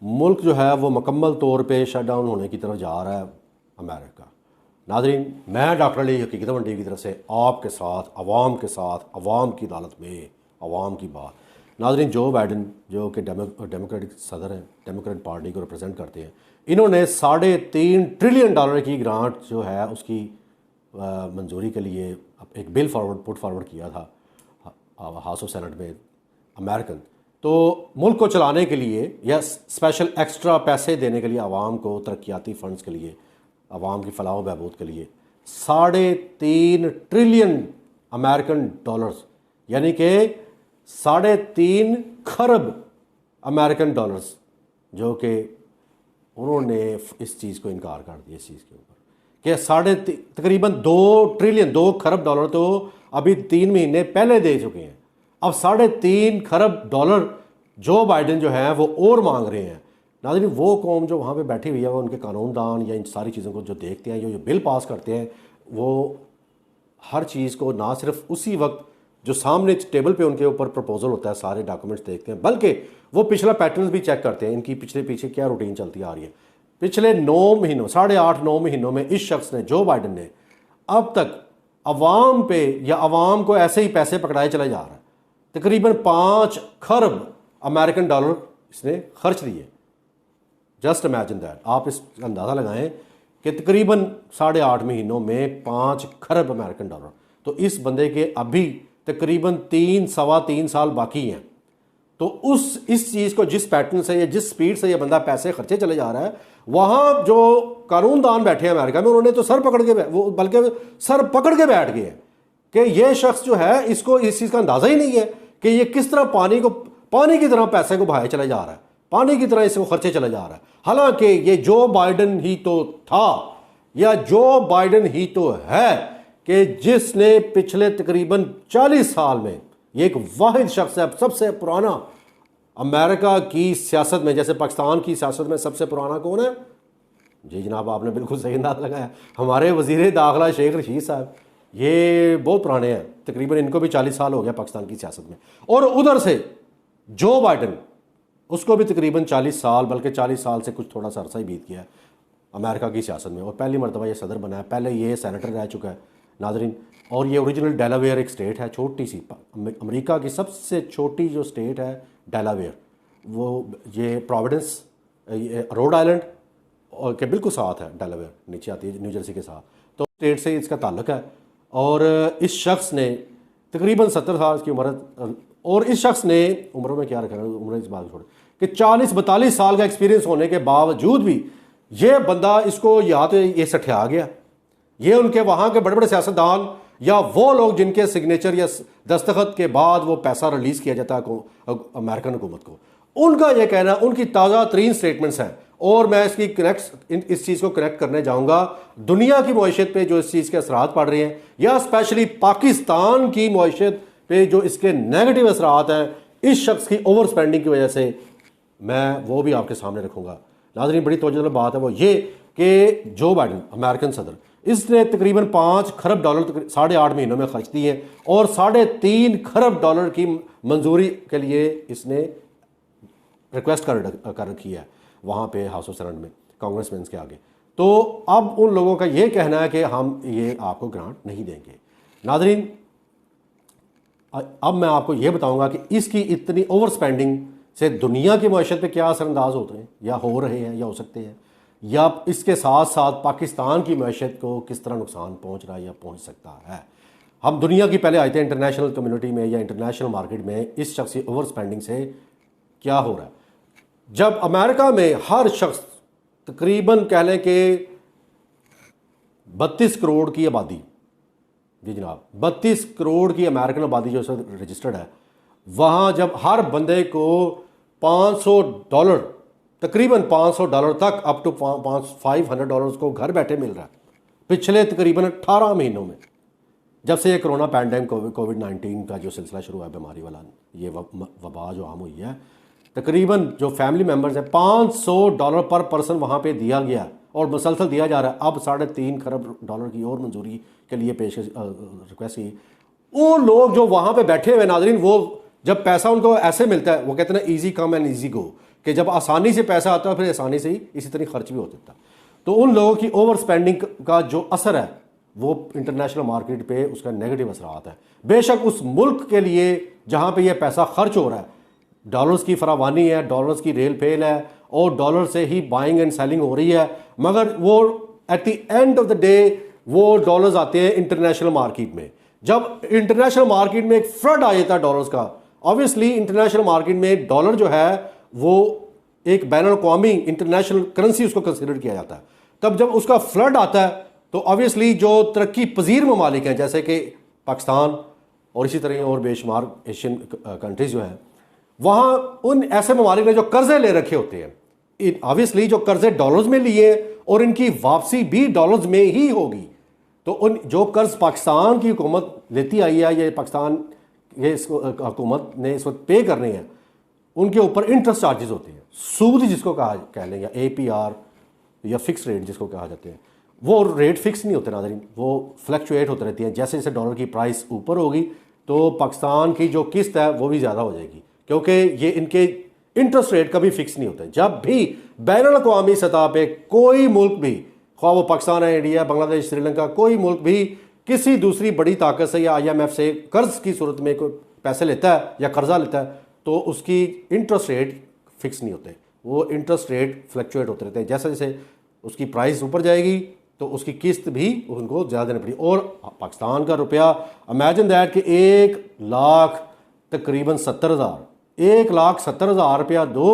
मुल्क जो है वो मुकम्मल तौर पे शट डाउन होने की तरफ जा रहा है अमेरिका। नाज़रीन, मैं डॉक्टर अली हकीकत मंडी की तरफ से आपके साथ, अवाम की अदालत में अवाम की बात। नाज़रीन, जो बाइडन जो कि डेमोक्रेटिक सदर हैं, डेमोक्रेट पार्टी को रिप्रेजेंट करते हैं, इन्होंने $3.5 ट्रिलियन की ग्रांट जो है उसकी मंजूरी के लिए एक बिल पुट फॉरवर्ड किया था हाउस ऑफ सेनेट में अमेरिकन। तो मुल्क को चलाने के लिए या स्पेशल एक्स्ट्रा पैसे देने के लिए आवाम को, तरक्याती फ़ंड्स के लिए, आवाम की फलाह बहबूद के लिए $3.5 ट्रिलियन अमेरिकन डॉलर्स, यानी कि 3.5 खरब अमेरिकन डॉलर्स, जो कि उन्होंने इस चीज़ को इनकार कर दिया, इस चीज़ के ऊपर कि तकरीबन 2 ट्रिलियन, 2 खरब डॉलर तो अभी 3 महीने पहले दे चुके हैं। अब 3.5 खरब डॉलर जो बाइडन जो है वो और मांग रहे हैं। नाज़रीन, वो कौम जो वहाँ पे बैठी हुई है, वो उनके कानूनदान या इन सारी चीज़ों को जो देखते हैं, जो बिल पास करते हैं, वो हर चीज़ को ना सिर्फ उसी वक्त जो सामने टेबल पे उनके ऊपर प्रपोजल होता है सारे डॉक्यूमेंट्स देखते हैं, बल्कि वो पिछला पैटर्न भी चेक करते हैं, इनकी पीछे क्या रूटीन चलती आ रही है। पिछले 9 महीनों, 8.5-9 महीनों में इस शख्स ने, जो बाइडन ने, अब तक अवाम पे या अवाम को ऐसे ही पैसे पकड़ाए चला जा रहा है। तकरीबन 5 खरब अमेरिकन डॉलर इसने खर्च दिए। जस्ट इमेजिन दैट, आप इस अंदाज़ा लगाएं कि तकरीबन 8.5 महीनों में 5 खरब अमेरिकन डॉलर। तो इस बंदे के अभी तकरीबन 3-3.25 साल बाकी हैं। तो इस चीज़ को जिस पैटर्न से या जिस स्पीड से ये बंदा पैसे खर्चे चले जा रहा है, वहाँ जो कानूनदान बैठे हैं अमेरिका में, उन्होंने तो सर पकड़ के, वो बल्कि सर पकड़ के बैठ गए हैं कि ये शख्स जो है, इसको इस चीज़ का अंदाज़ा ही नहीं है कि ये किस तरह पानी की तरह पैसे को बहाए चला जा रहा है, पानी की तरह इसको खर्चे चला जा रहा है। हालांकि ये जो बाइडन ही तो था, या जो बाइडन ही तो है कि जिसने पिछले तकरीबन 40 साल में, ये एक वाहिद शख्स है, सबसे पुराना अमेरिका की सियासत में, जैसे पाकिस्तान की सियासत में सबसे पुराना कौन है? जी जनाब, आपने बिल्कुल सही अंदाज़ लगाया, हमारे वज़ीर दाखिला शेख रशीद साहब। ये बहुत पुराने हैं, तकरीबन इनको भी 40 साल हो गया पाकिस्तान की सियासत में। और उधर से जो बाइडन, उसको भी तकरीबन 40 साल, बल्कि 40 साल से कुछ थोड़ा सा अरसा ही बीत गया है अमेरिका की सियासत में, और पहली मरतबा ये सदर बना है। पहले ये सेनेटर रह चुका है नाजरीन। और ये ओरिजिनल डेलावेयर एक स्टेट है, छोटी सी, अमेरिका की सबसे छोटी जो स्टेट है डेलावेयर, वो ये प्रोविडेंस, रोड आइलैंड और के बिल्कुल साथ है, डेलावेयर नीचे आती है न्यू जर्सी के साथ, तो स्टेट से इसका ताल्लुक है। और इस शख्स ने तकरीबन 70 साल की उम्र, और इस शख्स ने उम्र में क्या रखा है, उम्र इस बात छोड़ कि 40-42 साल का एक्सपीरियंस होने के बावजूद भी ये बंदा, इसको या तो ये सठिया गया, ये उनके वहाँ के बड़े बड़े सियासतदान या वो लोग जिनके सिग्नेचर या दस्तखत के बाद वो पैसा रिलीज़ किया जाता है अमेरिकन हुकूमत को, उनका ये कहना, उनकी ताज़ा तरीन स्टेटमेंट्स हैं। और मैं इस चीज़ को कनेक्ट करने जाऊँगा दुनिया की मईशत पे जो इस चीज़ के असरात पड़ रहे हैं, या स्पेशली पाकिस्तान की मईशत पे जो इसके नेगेटिव असरात हैं इस शख्स की ओवर स्पेंडिंग की वजह से, मैं वो भी आपके सामने रखूँगा। नाज़रीन, बड़ी तवज्जो बात है वो ये कि जो बाइडन अमेरिकन सदर, इसने तकरीबन 5 खरब डॉलर 8.5 महीनों में खर्च दिए, और 3.5 खरब डॉलर की मंजूरी के लिए इसने रिक्वेस्ट कर रखी है वहाँ पे हाउस ऑफ सेनेट में कांग्रेसमैन के आगे। तो अब उन लोगों का ये कहना है कि हम ये आपको ग्रांट नहीं देंगे। नाजरीन, अब मैं आपको ये बताऊंगा कि इसकी इतनी ओवर स्पेंडिंग से दुनिया की मईशत पे क्या असरअंदाज होते हैं, या हो रहे हैं, या हो सकते हैं, या इसके साथ साथ पाकिस्तान की मईशत को किस तरह नुकसान पहुंच रहा है या पहुंच सकता है। हम दुनिया की पहले आए थे इंटरनेशनल कम्युनिटी में या इंटरनेशनल मार्केट में इस शख्स की ओवर स्पेंडिंग से क्या हो रहा है। जब अमेरिका में हर शख्स तकरीबन कह लें कि 32 करोड़ की आबादी, जी जनाब 32 करोड़ की अमेरिकन आबादी जो रजिस्टर्ड है, वहाँ जब हर बंदे को $500, तकरीबन $500 तक अप टू $500 को घर बैठे मिल रहा है पिछले तकरीबन 18 महीनों में, जब से ये कोरोना पैंडेमिक कोविड-19 का जो सिलसिला शुरू हुआ है, बीमारी वाला, ये वबा जो आम हुई है, तकरीबन जो फैमिली मेम्बर्स हैं $500 पर पर्सन वहाँ पे दिया गया और मुसलसल दिया जा रहा है। अब 3.5 खरब डॉलर की और मंजूरी के लिए रिक्वेस्ट की। वो लोग जो वहाँ पे बैठे हुए नाजरीन, वो जब पैसा उनको ऐसे मिलता है, वो कहते हैं ईजी कम एंड ईजी गो, कि जब आसानी से पैसा आता है फिर आसानी से ही इसी तरह खर्च भी हो जाता है। तो उन लोगों की ओवर स्पेंडिंग का जो असर है वो इंटरनेशनल मार्केट पे उसका नेगेटिव असर आता है। बेशक उस मुल्क के लिए जहाँ पे ये पैसा खर्च हो रहा है, डॉलर्स की फरावानी है, डॉलर्स की रेल फेल है और डॉलर से ही बाइंग एंड सेलिंग हो रही है, मगर वो at the end of the day वो डॉलर्स आते हैं इंटरनेशनल मार्केट में। जब इंटरनेशनल मार्केट में एक फ्लड आ जाता है डॉलर्स का, ऑब्वियसली इंटरनेशनल मार्केट में डॉलर जो है वो एक बैन अवी इंटरनेशनल करेंसी उसको कंसिडर किया जाता है। तब जब उसका फ्लड आता है तो ऑब्वियसली जो तरक्की पजीर ममालिक हैं जैसे कि पाकिस्तान और इसी तरह और बेशुमार एशियन कंट्रीज जो है, वहाँ उन ऐसे ममालिक ने जो कर्जे ले रखे होते हैं, ऑब्वियसली जो कर्जे डॉलर्स में लिए और इनकी वापसी भी डॉलर्स में ही होगी, तो उन जो कर्ज पाकिस्तान की हुकूमत लेती आई है, ये पाकिस्तान ये इसको हुकूमत ने इस वक्त पे करने हैं, उनके ऊपर इंटरेस्ट चार्जेस होते हैं, सूद जिसको कह लें या APR या फिक्स रेट जिसको कहा जाते हैं, वो रेट फिक्स नहीं होते नाज़रीन, वो फ्लक्चुएट होते रहती हैं। जैसे जैसे डॉलर की प्राइस ऊपर होगी तो पाकिस्तान की जो किस्त है वो भी ज़्यादा हो जाएगी, क्योंकि ये इनके इंटरेस्ट रेट कभी फिक्स नहीं होते। जब भी बैनुल अक़वामी सतह पे कोई मुल्क भी, ख्वाह वो पाकिस्तान है, इंडिया, बांग्लादेश, श्रीलंका, कोई मुल्क भी किसी दूसरी बड़ी ताकत से या IMF से कर्ज की सूरत में कोई पैसे लेता है या कर्जा लेता है तो उसकी इंटरेस्ट रेट फिक्स नहीं होते, वो इंटरेस्ट रेट फ्लक्चुएट होते रहते हैं। जैसे जैसे उसकी प्राइस ऊपर जाएगी तो उसकी किस्त भी उनको ज़्यादा देनी पड़ी। और पाकिस्तान का रुपया, इमेजिन दैट कि 1,00,000 तकरीबन 70,000, 1,70,000 रुपया दो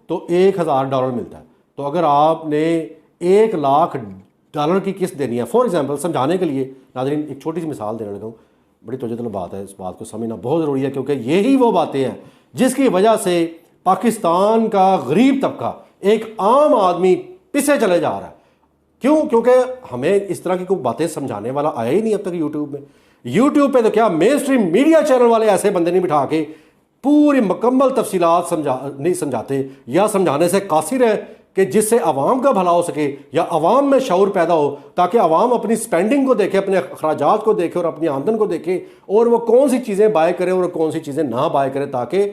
तो $1,000 मिलता है। तो अगर आपने $1,00,000 की किस्त देनी है, फॉर एग्जांपल समझाने के लिए नाज़रीन एक छोटी सी मिसाल देने लगा हूँ, बड़ी तवज्जो बात है, इस बात को समझना बहुत ज़रूरी है, क्योंकि यही वो बातें हैं जिसकी वजह से पाकिस्तान का गरीब तबका, एक आम आदमी पीछे चले जा रहा है। क्यों? क्योंकि हमें इस तरह की कोई बातें समझाने वाला आया ही नहीं अब तक यूट्यूब में। यूट्यूब पे तो क्या मेन स्ट्रीम मीडिया चैनल वाले ऐसे बंदे नहीं बिठा के पूरी मुकम्मल तफसीलात नहीं समझाते या समझाने से कासिर है कि जिससे अवाम का भला हो सके या अवाम में शऊर पैदा हो, ताकि अवाम अपनी स्पेंडिंग को देखे, अपने अखराजात को देखे और अपनी आमदन को देखे और वो कौन सी चीज़ें बाय करे और कौन सी चीज़ें ना बाय करे, ताकि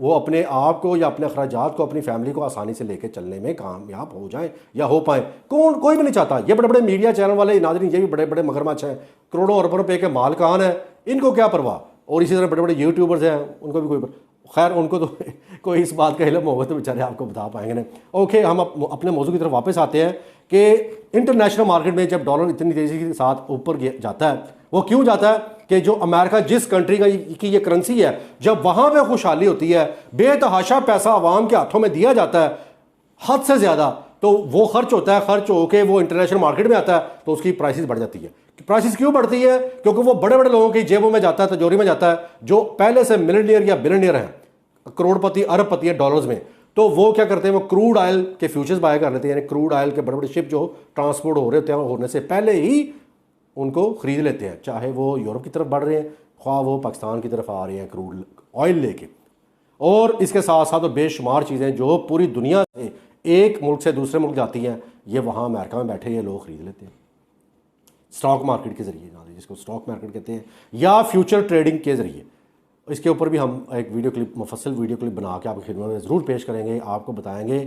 वो अपने आप को या अपने अखराजात को, अपनी फैमिली को आसानी से लेकर चलने में कामयाब हो जाएं या हो पाएँ। कोई भी नहीं चाहता। ये बड़े बड़े मीडिया चैनल वाले नाज़रीन, ये भी बड़े बड़े मगरमच्छ हैं, करोड़ों अरबों रुपए के मालकान हैं, इनको क्या परवाह। और इसी तरह बड़े बड़े यूट्यूबर्स हैं, उनको भी कोई, खैर उनको तो कोई इस बात का इल्म होगा तो बेचारे आपको बता पाएंगे ना। ओके, हम अपने मौजू की तरफ वापस आते हैं कि इंटरनेशनल मार्केट में जब डॉलर इतनी तेज़ी के साथ ऊपर जाता है, वो क्यों जाता है कि जो अमेरिका जिस कंट्री की ये करेंसी है, जब वहाँ पे खुशहाली होती है, बेतहाशा पैसा आवाम के हाथों में दिया जाता है हद से ज़्यादा, तो वो खर्च होता है, खर्च होकर वो इंटरनेशनल मार्केट में आता है तो उसकी प्राइसेस बढ़ जाती है। प्राइसेस क्यों बढ़ती है? क्योंकि वो बड़े बड़े लोगों की जेबों में जाता है, तिजोरी में जाता है, जो पहले से मिलियनियर या बिलियनियर हैं, करोड़पति अरबपति है डॉलर्स में। तो वो क्या करते हैं, वो क्रूड ऑयल के फ्यूचर्स बाय कर लेते हैं, यानी क्रूड ऑयल के बड़े बड़े शिप जो ट्रांसपोर्ट हो रहे होते हैं होने से पहले ही उनको खरीद लेते हैं, चाहे वो यूरोप की तरफ बढ़ रहे हैं, ख्वाह वो पाकिस्तान की तरफ आ रहे हैं क्रूड ऑयल लेके। और इसके साथ साथ बेशुमार चीज़ें जो पूरी दुनिया से एक मुल्क से दूसरे मुल्क जाती हैं, ये वहाँ अमेरिका में बैठे ये लोग खरीद लेते हैं स्टॉक मार्केट के ज़रिए, जिसको स्टॉक मार्केट कहते हैं, या फ्यूचर ट्रेडिंग के ज़रिए। इसके ऊपर भी हम एक वीडियो क्लिप, मुफस्सल वीडियो क्लिप बना के आपकी खिदमत में ज़रूर पेश करेंगे, आपको बताएंगे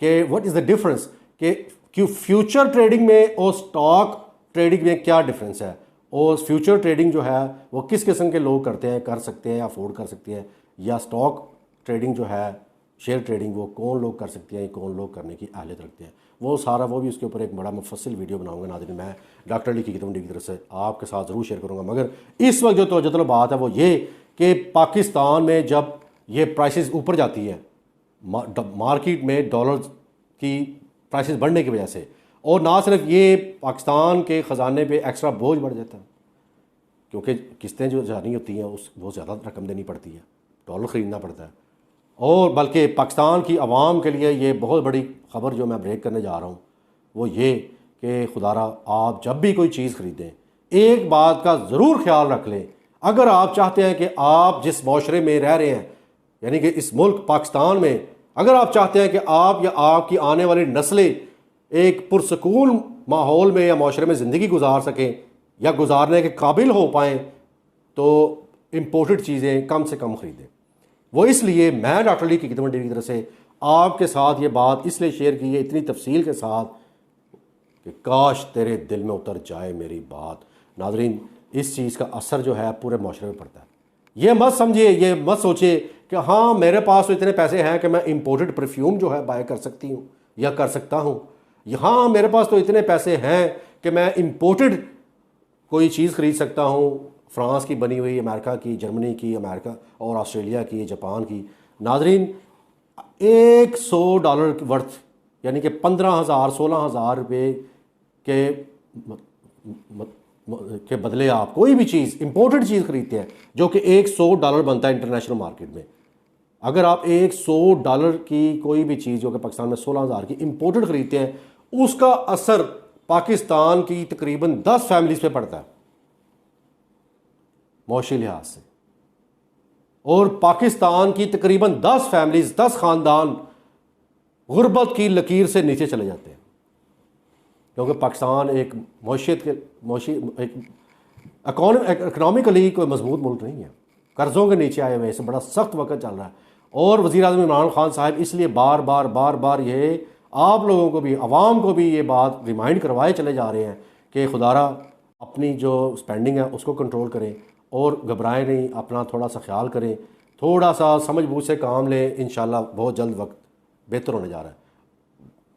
कि व्हाट इज़ द डिफरेंस, कि फ्यूचर ट्रेडिंग में और स्टॉक ट्रेडिंग में क्या डिफरेंस है, और फ्यूचर ट्रेडिंग जो है वो किस किस्म के लोग करते हैं, कर सकते हैं या अफोर्ड कर सकते हैं, या स्टॉक ट्रेडिंग जो है शेयर ट्रेडिंग वो कौन लोग कर सकते हैं, कौन लोग करने की अहलियत रखते हैं, वो सारा वो भी उसके ऊपर एक बड़ा मुफस्सिल वीडियो बनाऊंगा नाज़रीन, मैं डॉक्टर अली की किताब की तरफ से आपके साथ ज़रूर शेयर करूँगा। मगर इस वक्त जो तवज्जो बात है वो ये कि पाकिस्तान में जब ये प्राइसेस ऊपर जाती है मार्केट में डॉलर की प्राइसेस बढ़ने की वजह से, और ना सिर्फ ये पाकिस्तान के ख़जाने पे एक्स्ट्रा बोझ बढ़ जाता है, क्योंकि किस्तें जो जानी होती हैं उस बहुत ज़्यादा रकम देनी पड़ती है, डॉलर ख़रीदना पड़ता है, और बल्कि पाकिस्तान की आवाम के लिए ये बहुत बड़ी ख़बर जो मैं ब्रेक करने जा रहा हूँ वो ये कि खुदारा आप जब भी कोई चीज़ ख़रीदें एक बात का ज़रूर ख्याल रख लें, अगर आप चाहते हैं कि आप जिस माशरे में रह रहे हैं, यानी कि इस मुल्क पाकिस्तान में, अगर आप चाहते हैं कि आप या आपकी आने वाली नस्लें एक पुरसकून माहौल में या माशरे में ज़िंदगी गुजार सकें या गुजारने के काबिल हो पाएँ, तो इम्पोर्टेड चीज़ें कम से कम ख़रीदें। वो इसलिए मैं डॉक्टर अली की खिदमत की तरफ से आपके साथ ये बात इसलिए शेयर की है इतनी तफसील के साथ कि काश तेरे दिल में उतर जाए मेरी बात। नाज़रीन, इस चीज़ का असर जो है पूरे माशरे में पड़ता है। ये मत समझिए, ये मत सोचिए कि हाँ मेरे पास तो इतने पैसे हैं कि मैं इंपोर्टेड परफ्यूम जो है बाय कर सकती हूँ या कर सकता हूँ, यहाँ मेरे पास तो इतने पैसे हैं कि मैं इंपोर्टेड कोई चीज़ ख़रीद सकता हूँ, फ्रांस की बनी हुई, अमेरिका की, जर्मनी की, अमेरिका और ऑस्ट्रेलिया की, जापान की। नाज़रीन, $100 वर्थ यानी कि 15,000 16,000 रुपये के के बदले आप कोई भी चीज़ इंपोर्टेड चीज़ खरीदते हैं जो कि $100 बनता है इंटरनेशनल मार्केट में। अगर आप $100 की कोई भी चीज़ जो कि पाकिस्तान में 16,000 की इंपोर्टेड खरीदते हैं, उसका असर पाकिस्तान की तकरीबन 10 फैमिलीज पे पड़ता है मौशी लिहाज से। और पाकिस्तान की तकरीबन 10 फैमिलीज, 10 ख़ानदान गुर्बत की लकीर से नीचे चले जाते हैं, क्योंकि पाकिस्तान एक इकनॉमिकली कोई मजबूत मुल्क नहीं है, कर्ज़ों के नीचे आए हुए, इसे बड़ा सख्त वक्त चल रहा है। और वज़ीर आज़म इमरान खान साहब इसलिए बार बार ये आप लोगों को भी, आवाम को भी ये बात रिमाइंड करवाए चले जा रहे हैं कि खुदारा अपनी जो स्पेंडिंग है उसको कंट्रोल करें और घबराएं नहीं, अपना थोड़ा सा ख्याल करें, थोड़ा सा समझ बूझ से काम लें। इंशाल्लाह बहुत जल्द वक्त बेहतर होने जा रहा है।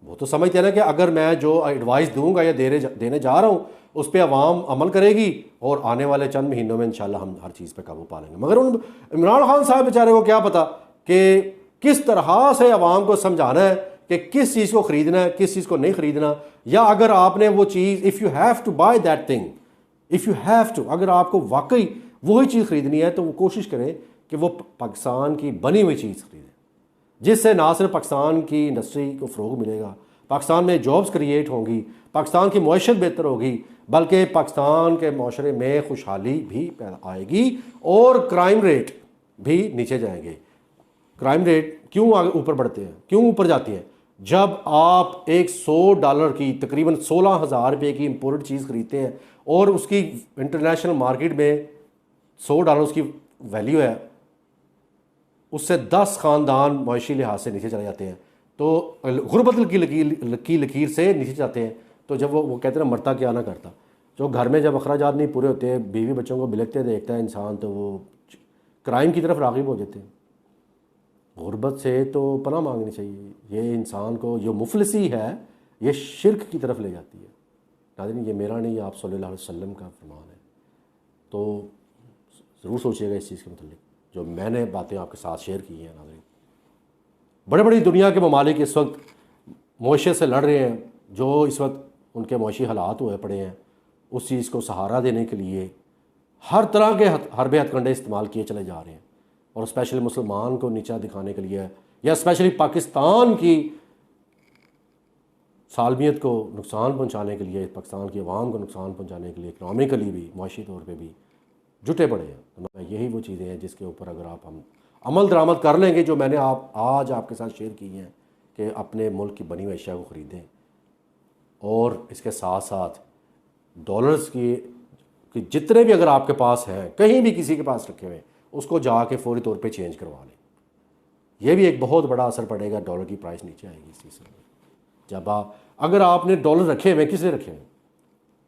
वो तो समझते हैं ना कि अगर मैं जो एडवाइस दूंगा या देने जा रहा हूँ उस पर आवाम अमल करेगी और आने वाले चंद महीनों में इंशाल्लाह हम हर चीज़ पे काबू पा लेंगे। मगर उन इमरान खान साहब बेचारे को क्या पता कि किस तरह से आवाम को समझाना है कि किस चीज़ को ख़रीदना है, किस चीज़ को नहीं ख़रीदना। या अगर आपने वो चीज़, if you have to buy that thing, if you have to, अगर आपको वाकई वही चीज़ ख़रीदनी है तो वो कोशिश करें कि वो पाकिस्तान की बनी हुई चीज़ ख़रीदें, जिससे ना सिर्फ पाकिस्तान की इंडस्ट्री को फ़रोग़ मिलेगा, पाकिस्तान में जॉब्स क्रिएट होंगी, पाकिस्तान की मईशत बेहतर होगी, बल्कि पाकिस्तान के माशरे में खुशहाली भी पैदा आएगी और क्राइम रेट भी नीचे जाएंगे। क्राइम रेट क्यों आगे ऊपर बढ़ते हैं, क्यों ऊपर जाती है? जब आप $100 की तकरीबन 16,000 रुपये की इम्पोर्टेड चीज़ खरीदते हैं और उसकी इंटरनेशनल मार्केट में $100 उसकी वैल्यू है, उससे 10 ख़ानदान माशी लिहाज से नीचे चले जाते हैं, तो गुर्बत की लकीर से नीचे जाते हैं। तो जब वो कहते हैं ना, मरता क्या ना करता, जो घर में जब अखराजात नहीं पूरे होते, बीवी बच्चों को बिलखते देखता है इंसान, तो वो क्राइम की तरफ राग़िब हो जाते हैं। गुर्बत से तो पनाह मांगनी चाहिए। ये इंसान को जो मुफलिसी है ये शिरक की तरफ ले जाती है। नाज़रीन, ये मेरा नहीं, आप सल्लल्लाहु अलैहि वसल्लम का फरमान है। तो ज़रूर सोचिएगा इस चीज़ के मतलब जो मैंने बातें आपके साथ शेयर की हैं। नाज़रीन, बड़े बड़ी दुनिया के ममालिक इस वक्त मुआशरे से लड़ रहे हैं, जो इस वक्त उनके मुआशी हालात हुए पड़े हैं, उस चीज़ को सहारा देने के लिए हर तरह के हरबे हथकंडे इस्तेमाल किए चले जा रहे हैं। और स्पेशली मुसलमान को नीचा दिखाने के लिए, या स्पेशली पाकिस्तान की सालमियत को नुकसान पहुंचाने के लिए, पाकिस्तान की आवाम को नुकसान पहुंचाने के लिए इकनॉमिकली भी, माशी तौर पे भी जुटे पड़े हैं। तो यही वो चीज़ें हैं जिसके ऊपर अगर आप हम अमल दरामद कर लेंगे, जो मैंने आज आपके साथ शेयर की हैं कि अपने मुल्क की बनी हुई अशिया को ख़रीदें, और इसके साथ साथ डॉलर्स की जितने भी अगर आपके पास हैं, कहीं भी किसी के पास रखे हुए, उसको जाके फौरी तौर पे चेंज करवा लें। यह भी एक बहुत बड़ा असर पड़ेगा, डॉलर की प्राइस नीचे आएगी इस चीज़ से। जब अगर आपने डॉलर रखे हुए, किस लिए रखे हुए,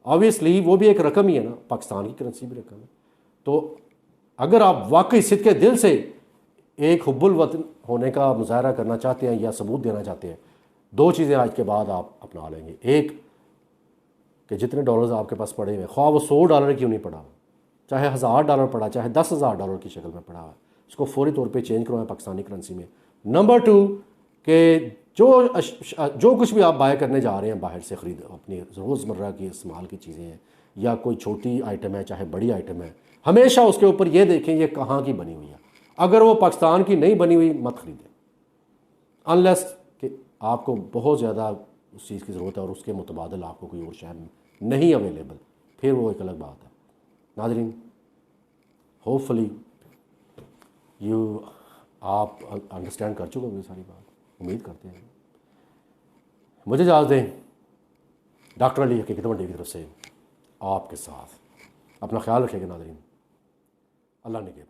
ऑब्वियसली वो भी एक रकम ही है ना, पाकिस्तान की करेंसी भी रकम है। तो अगर आप वाकई सिद्ध के दिल से एक हुब्बुल वतन होने का मुजाहरा करना चाहते हैं या सबूत देना चाहते हैं, दो चीज़ें आज के बाद आप अपना लेंगे। एक कि जितने डॉलर्स आपके पास पड़े हुए, ख्वाह वो $100 क्यों नहीं पड़ा, चाहे $1000 पड़ा, चाहे $10,000 की शक्ल में पड़ा हुआ, उसको फौरी तौर पे चेंज करवाएं पाकिस्तानी करेंसी में। नंबर 2 कि जो कुछ भी आप बाय करने जा रहे हैं बाहर से, ख़रीद अपनी रोज़मर्रा की इस्तेमाल की चीज़ें हैं या कोई छोटी आइटम है चाहे बड़ी आइटम है, हमेशा उसके ऊपर ये देखें ये कहाँ की बनी हुई है। अगर वो पाकिस्तान की नहीं बनी हुई मत ख़रीदें, अनलेस कि आपको बहुत ज़्यादा उस चीज़ की ज़रूरत है और उसके मुतबादल आपको कोई और शहर नहीं अवेलेबल, फिर वो एक अलग बात है। नाज़रीन, होपफुली आप अंडरस्टैंड कर चुके होंगे सारी बात, उम्मीद करते हैं। मुझे इजाज़त दें, डॉक्टर अली हकीकत मंडी की तरफ से आपके साथ। अपना ख्याल रखिएगा नाज़रीन, अल्लाह ने के